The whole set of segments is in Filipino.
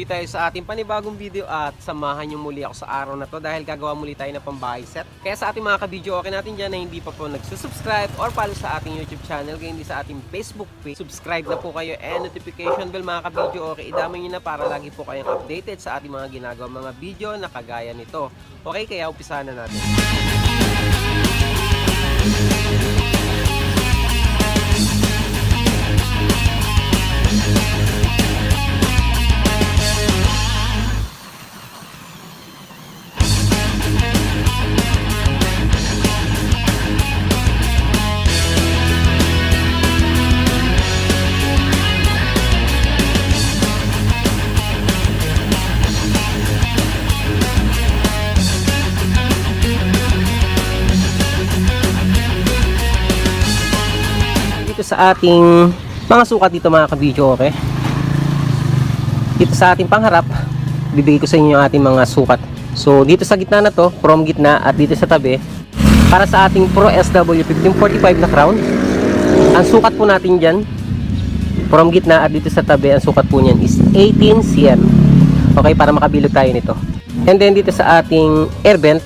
muli tayo sa ating panibagong video at samahan nyo muli ako sa araw na to dahil gagawa muli tayo ng pambahay set. Kaya sa ating mga ka-video, okay natin dyan na hindi pa po nagsusubscribe or follow sa ating YouTube channel, kaya hindi sa ating Facebook page. Subscribe na po kayo and notification bell mga ka-video, okay, idamay nyo na para lagi po kayong updated sa ating mga ginagawa mga video na kagaya nito. Okay, kaya umpisahan na natin. Sa ating mga sukat dito mga ka-video, okay? Dito sa ating pangharap, bibigay ko sa inyo yung ating mga sukat. So dito sa gitna na to, from gitna, at dito sa tabi, para sa ating Pro SW 1545 na crown, ang sukat po natin dyan, from gitna at dito sa tabi, ang sukat po niyan is 18 cm. Okay, para makabilog tayo nito. And then dito sa ating air vent,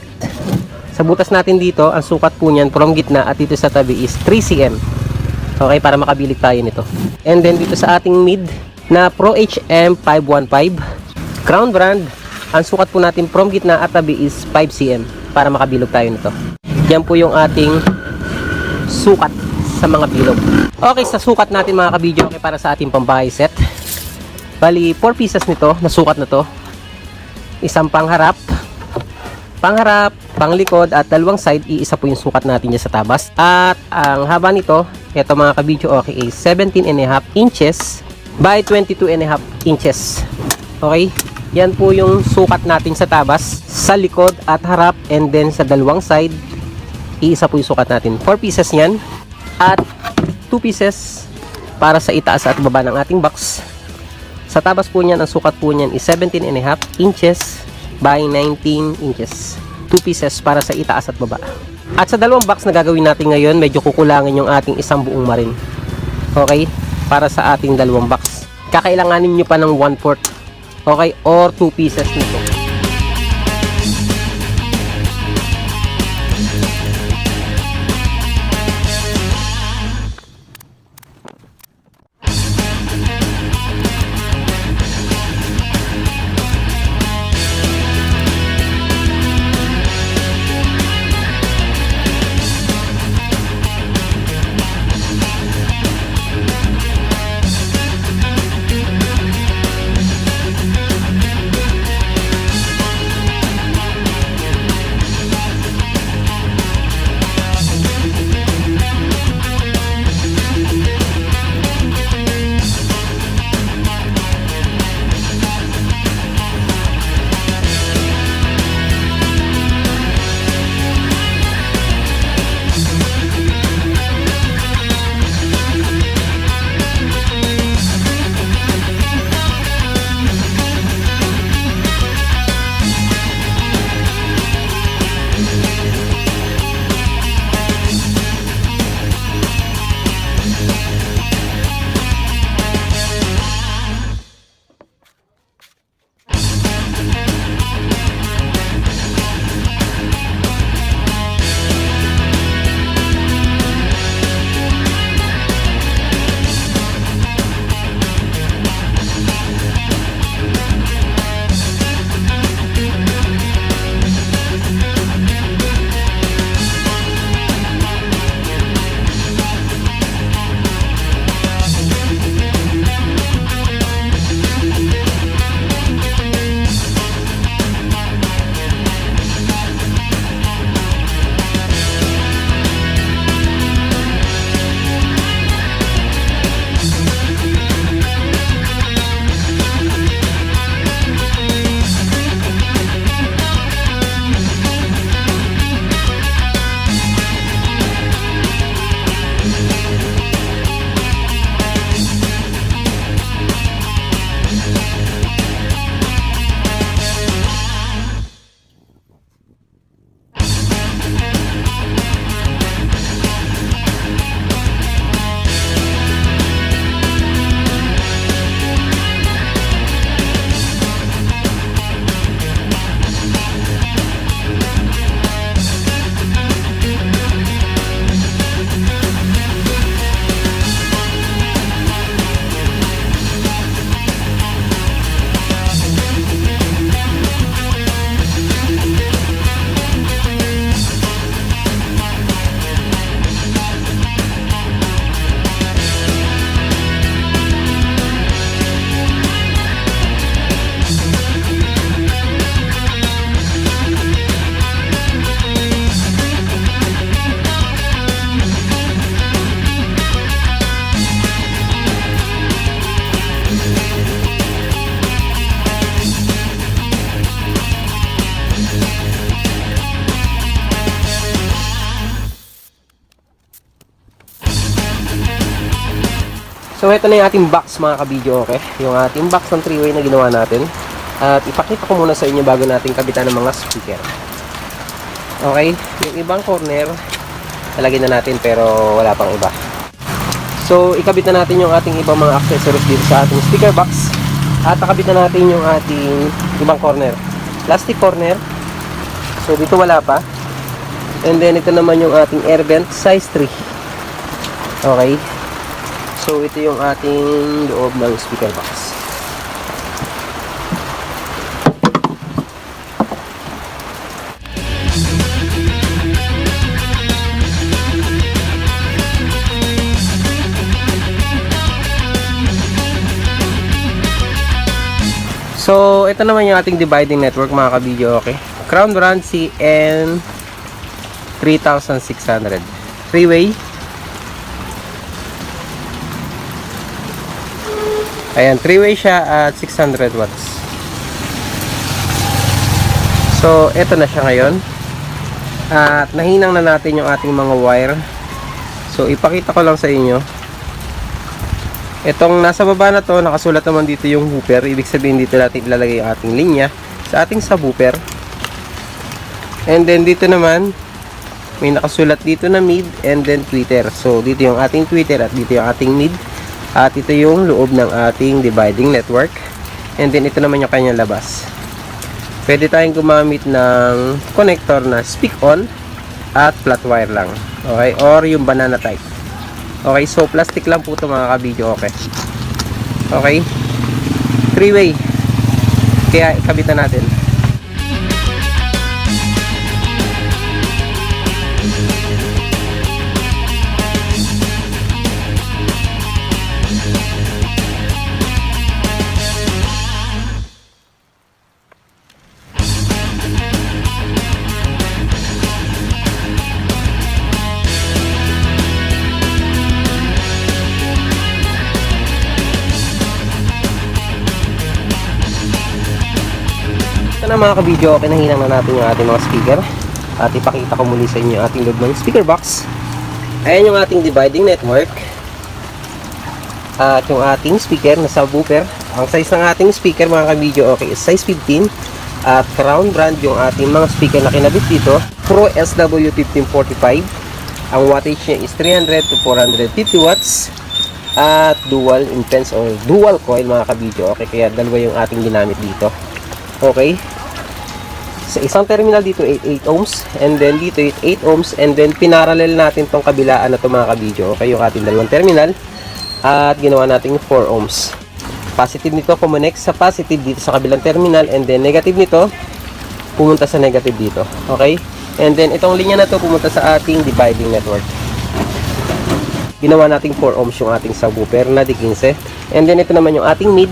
sa butas natin dito, ang sukat po niyan from gitna at dito sa tabi is 3 cm. Okay, para makabilig tayo nito. And then dito sa ating mid na Pro HM 515 crown brand, ang sukat po natin from gitna at tabi is 5 cm para makabilog tayo nito. Yan po yung ating sukat sa mga bilog. Okay, sa sukat natin mga ka-video, okay, para sa ating pambahay set, bali 4 pieces nito na sukat na to. Isang pangharap, panglikod at dalawang side, iisa po yung sukat natin dyan sa tabas. At ang haba nito, ito mga ka-video, okay, is 17.5 inches by 22.5 inches. Okay, yan po yung sukat natin sa tabas, sa likod at harap, and then sa dalawang side, iisa po yung sukat natin. 4 pieces yan at 2 pieces para sa itaas at baba ng ating box. Sa tabas po niyan, ang sukat po niyan is 17.5 inches by 19 inches. 2 pieces para sa itaas at baba. At sa dalawang box na gagawin natin ngayon, medyo kukulangin yung ating isang buong marin. Okay? Para sa ating dalawang box. Kakailanganin nyo pa ng 1/4. Okay? Or 2 pieces nito. So ito na yung ating box mga kabidyo, okay? Yung ating box ng 3-way na ginawa natin. At ipakita ko muna sa inyo bago natin kabitan ng mga speaker. Okay, yung ibang corner talagyan na natin pero wala pang iba. So ikabit na natin yung ating ibang mga accessories dito sa ating speaker box. At nakabit na natin yung ating ibang corner. Plastic corner. So dito wala pa. And then ito naman yung ating air vent size 3. Okay. So ito yung ating loob ng speaker box. So ito naman yung ating dividing network mga kabidyo, okay? Crown brand CN 3600 3-way. Ayan, 3-way siya at 600 watts. So ito na siya ngayon. At nahinang na natin yung ating mga wire. So ipakita ko lang sa inyo. Itong nasa baba na to, nakasulat naman dito yung hooper. Ibig sabihin dito natin ilalagay yung ating linya sa ating subwoofer. And then dito naman may nakasulat dito na mid and then tweeter. So dito yung ating tweeter at dito yung ating mid. At ito yung loob ng ating dividing network. And then ito naman yung kanyang labas. Pwede tayong gumamit ng connector na speak on at flat wire lang. Okay? Or yung banana type. Okay, so plastic lang po ito mga kabidyo, okay. Okay. 3-way. Kaya ikabitan natin. Na mga kabidyo, okay, nahinang na natin yung ating mga speaker at ipakita ko muli sa inyo yung ating loob ng speaker box. Ayan yung ating dividing network at yung ating speaker na subwoofer. Ang size ng ating speaker mga kabidyo, okay, is size 15 at Crown brand yung ating mga speaker na kinabit dito, Pro SW1545. Ang wattage niya is 300 to 450 watts at dual impedance or dual coil mga kabidyo, okay, kaya dalawa yung ating ginamit dito. Okay, sa isang terminal dito 8 ohms and then dito 8 ohms and then pinarallel natin tong kabilaan na to mga kabidyo, okay, yung ating dalawang terminal at ginawa natin 4 ohms. Positive nito kumonek sa positive dito sa kabilang terminal and then negative nito pumunta sa negative dito, okay, and then itong linya na to pumunta sa ating dividing network. Ginawa nating 4 ohms yung ating subwoofer na D15 and then ito naman yung ating mid.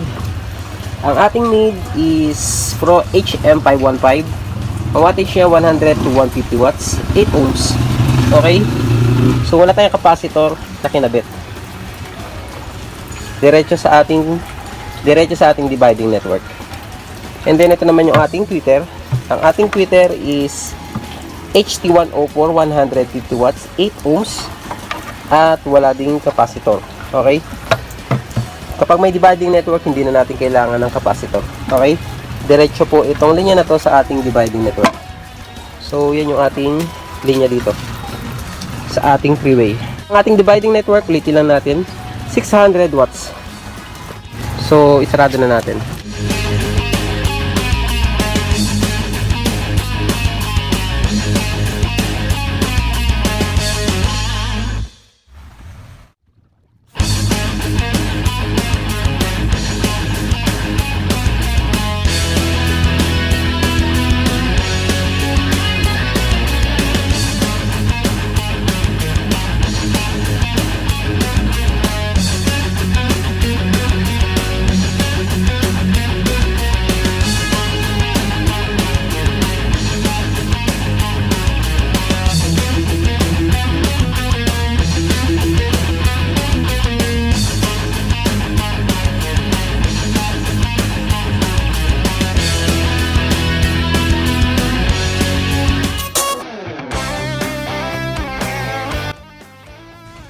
Ang ating mid is Pro HM515. Ang wattage niya 100 to 150 watts, 8 ohms. Okay? So wala tayong capacitor na kinabit. Diretso sa ating dividing network. And then ito naman yung ating tweeter. Ang ating tweeter is HT104 150 watts, 8 ohms at wala ding capacitor. Okay? Kapag may dividing network, hindi na natin kailangan ng capacitor. Okay? Diretso po itong linya na to sa ating dividing network. So, yan yung ating linya dito. Sa ating 3-way. Ang ating dividing network, ulitin lang natin, 600 watts. So, isarado na natin.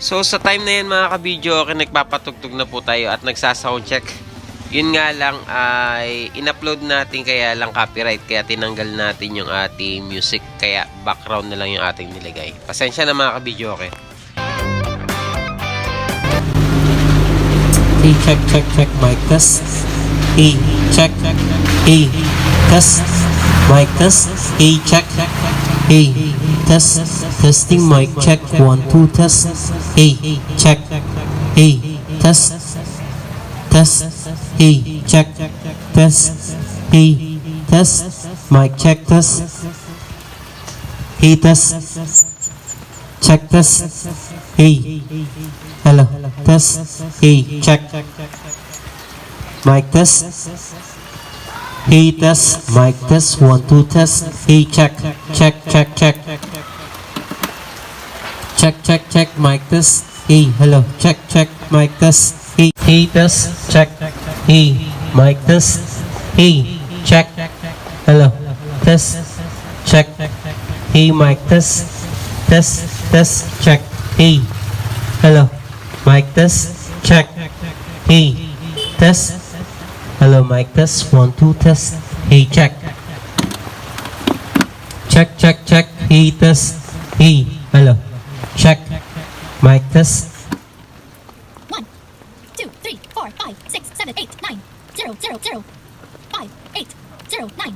So sa time na yan mga kabidyo, okay, nagpapatugtog na po tayo at nagsa-soundcheck. Yun nga lang ay in-upload natin kaya lang copyright, kaya tinanggal natin yung ating music, kaya background na lang yung ating nilagay. Pasensya na mga kabidyo, okay. Hey, check, mic test. Hey, check, hey, test, mic test. Hey, check, hey, test, testing mic check, 1 2 test. Hey, check, hey, test, hey, check, test, hey, test, mic check, test, hey, test, check, test, hey, hello, test, hey, check, mic test, hey, test, mic test, 1 2 test, hey, check, mic test, hey, hello, check, mic test, hey, test, check, hey, mic test, hey, check, hello, test, check, hey, mic test, check, hey, hello, mic test, check, hey, test, hello, mic test, 1 2 test, hey, check, hey, test, hey, hello, check, mic test. 1, 2, 3, 4, 5, 6, 7, 8, 9, 0, 0, 0, 5, 8, 0, 9.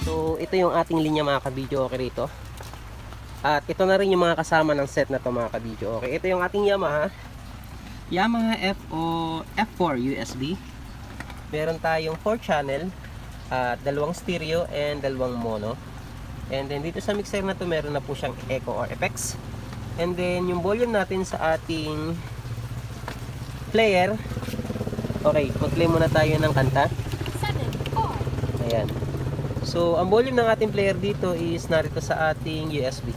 So ito yung ating linya mga kabidyo, okay rito. At ito na rin yung mga kasama ng set na to mga kabidyo, okay. Ito yung ating Yamaha F4 USB. Meron tayong 4 channel at 2 stereo and 2 mono. And then dito sa mixer na to meron na po siyang echo or effects. And then yung volume natin sa ating player, okay, mag-play muna tayo ng kanta. 7, 4. Ayan. So ang volume ng ating player dito is narito sa ating USB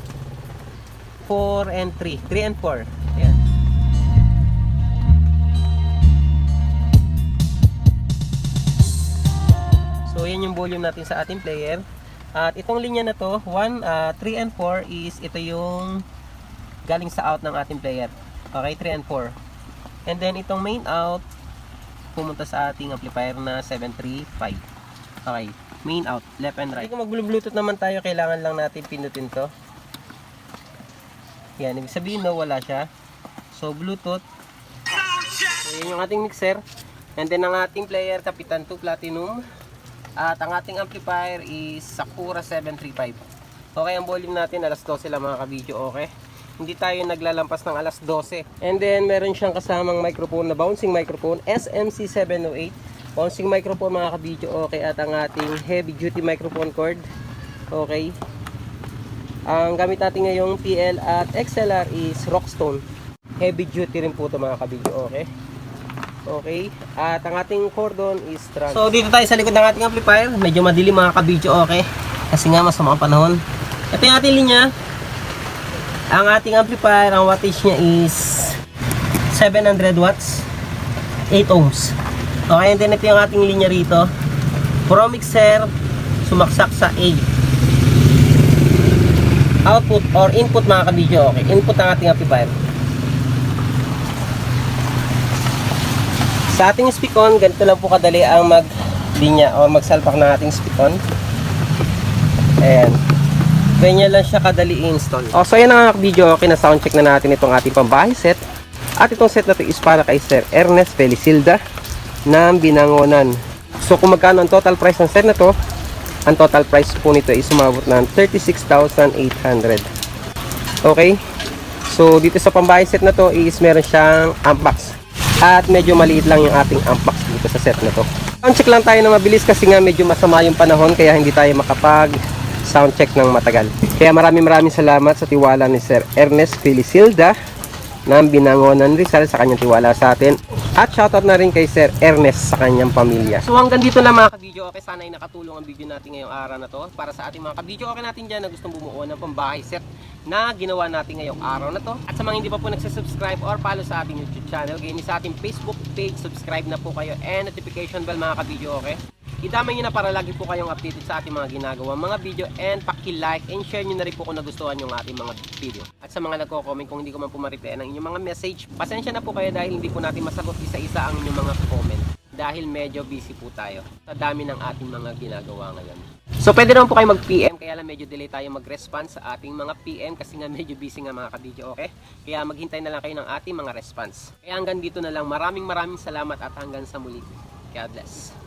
4 and 3 and 4. Ayan. So yan yung volume natin sa ating player. At itong linya na to, 3 and 4 is ito yung galing sa out ng ating player. Okay, 3 and 4. And then itong main out pumunta sa ating amplifier na 735. Okay, main out, left and right. Kung mag-bluetooth naman tayo, kailangan lang natin pinutin to. Yan, ibig sabihin no, wala siya. So bluetooth. So yan yung ating mixer. And then ang ating player, Kapitan 2 Platinum. At ang ating amplifier is Sakura 735. Okay, ang volume natin alas 12 lang mga kabidyo, okay. Hindi tayo naglalampas ng alas 12. And then meron siyang kasamang microphone na bouncing microphone, SMC 708. Bouncing microphone mga kabidyo, okay. At ang ating heavy duty microphone cord, okay. Ang gamit natin ngayong PL at XLR is Rockstone. Heavy duty rin po ito mga kabidyo, okay. Okay, at ang ating cordon is trans. So dito tayo sa likod ng ating amplifier. Medyo madilim mga kabidyo, okay. Kasi nga masama ang panahon. Ito yung ating linya. Ang ating amplifier, ang wattage niya is 700 watts, 8 ohms. Okay, and then ito yung ating linya rito. Pro mixer, sumaksak sa A. Output or input mga kabidyo, okay. Input ang ating amplifier. Sa ating speak-on, ganito lang po kadali ang mag-linya o magsalpak ng ating speak-on. Ayan. Ganyan lang siya kadali i-install. So ayan ang video, okay, na soundcheck na natin itong ating pambahay set. At itong set na ito is para kay Sir Ernest Felicilda ng Binangonan. So kung magkano ang total price ng set na to, ang total price po nito is sumabot ng 36,800. Okay? So dito sa pambahay set na to is meron siyang amp box. At medyo maliit lang yung ating amp box dito sa set na to. Soundcheck lang tayo na mabilis kasi nga medyo masama yung panahon kaya hindi tayo makapag soundcheck ng matagal. Kaya maraming salamat sa tiwala ni Sir Ernest Felicilda ng Binangonan Rizal sa kanyang tiwala sa atin. At shoutout na rin kay Sir Ernest sa kanyang pamilya. So hanggang dito na mga kabidyo, okay, sana ay nakatulong ang video natin ngayong araw na to para sa ating mga kabidyo okay natin dyan na gustong bumuo ng pambahay set na ginawa natin ngayong araw na to. At sa mga hindi pa po nagsasubscribe or follow sa ating YouTube channel, ganyan sa ating Facebook page, subscribe na po kayo and notification bell mga kabidyo, okay. Idamay nyo na para lagi po kayong updated sa ating mga ginagawa mga video, and paki-like and share nyo na rin po kung nagustuhan yung ating mga video. At sa mga nagko-comment, kung hindi ko man po ma-reply ng inyong mga message, pasensya na po kayo dahil hindi po natin masagot isa-isa ang inyong mga comment dahil medyo busy po tayo sa dami ng ating mga ginagawa ngayon. So pwede naman po kayo mag-PM, kaya lang medyo delay tayo mag-response sa ating mga PM kasi nga medyo busy nga mga kabidyo, okay? Kaya maghintay na lang kayo ng ating mga response. Kaya hanggang dito na lang, maraming salamat at hanggang sa muli. God bless.